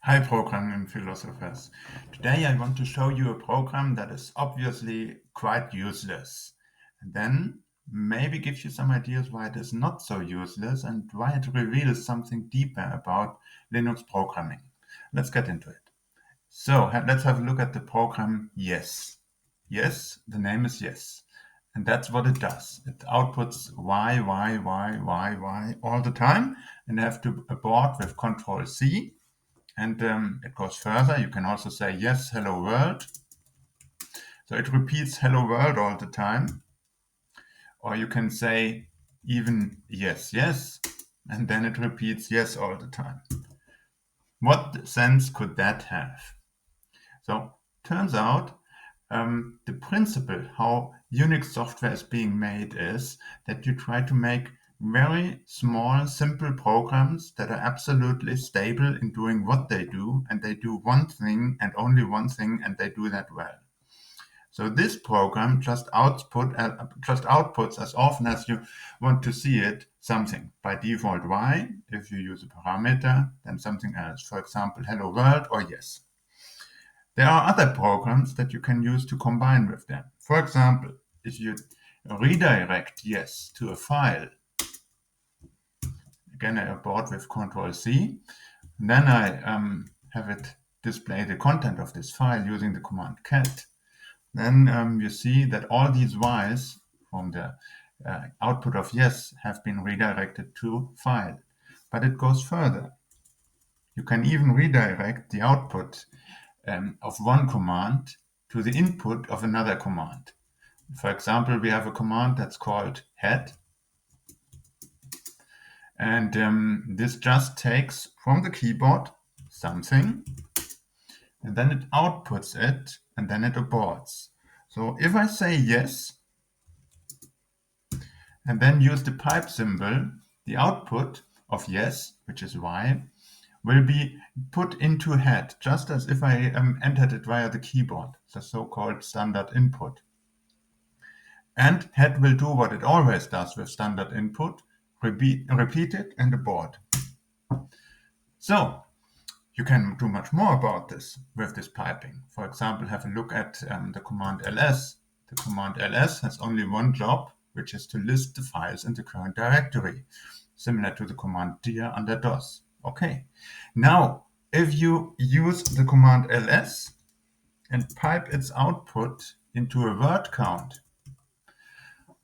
Hi, programming philosophers. Today I want to show you a program that is obviously quite useless, and then maybe give you some ideas why it is not so useless and why it reveals something deeper about Linux programming. Let's get into it. So let's have a look at the program Yes. Yes, the name is Yes. And that's what it does. It outputs Y all the time, and I have to abort with Control C. And it goes further. You can also say, yes, hello world. So it repeats hello world all the time. Or you can say even yes, yes. And then it repeats yes all the time. What sense could that have? So turns out the principle how Unix software is being made is that you try to make very small, simple programs that are absolutely stable in doing what they do, and they do one thing and only one thing, and they do that well. So this program just outputs as often as you want to see it something. By default, Y. If you use a parameter, then something else. For example, hello world or yes. There are other programs that you can use to combine with them. For example, if you redirect yes to a file, again I abort with Control C, then I have it display the content of this file using the command cat. Then you see that all these y's from the output of yes have been redirected to file. But it goes further. You can even redirect the output of one command to the input of another command. For example, we have a command that's called head. And this just takes from the keyboard something, and then it outputs it, and then it aborts. So if I say yes, and then use the pipe symbol, the output of yes, which is Y, will be put into head, just as if I entered it via the keyboard, the so-called standard input. And head will do what it always does with standard input, repeat it and abort. So you can do much more about this with this piping. For example, have a look at the command ls. The command ls has only one job, which is to list the files in the current directory, similar to the command dir under DOS. Okay, now if you use the command ls and pipe its output into a word count,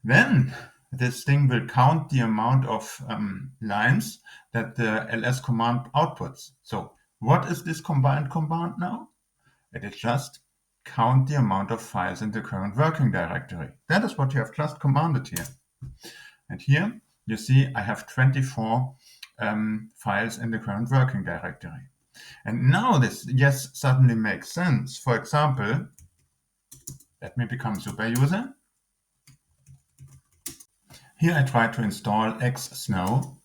then this thing will count the amount of lines that the ls command outputs. So what is this combined command now? It is just count the amount of files in the current working directory. That is what you have just commanded here. And here you see I have 24 files in the current working directory. And now this yes suddenly makes sense. For example, let me become super user. Here I try to install xsnow,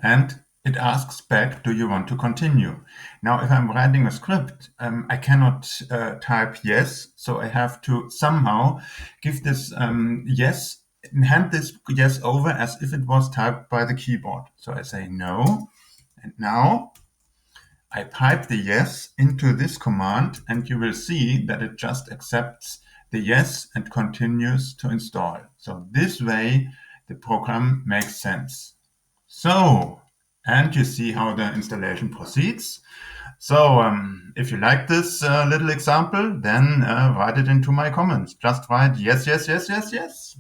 and it asks back, do you want to continue? Now, if I'm writing a script, I cannot type yes, so I have to somehow give this yes, and hand this yes over as if it was typed by the keyboard. So I say no, and now I pipe the yes into this command, and you will see that it just accepts the yes and continues to install. So this way, the program makes sense. So, and you see how the installation proceeds. So, if you like this little example, then write it into my comments. Just write yes, yes, yes, yes, yes.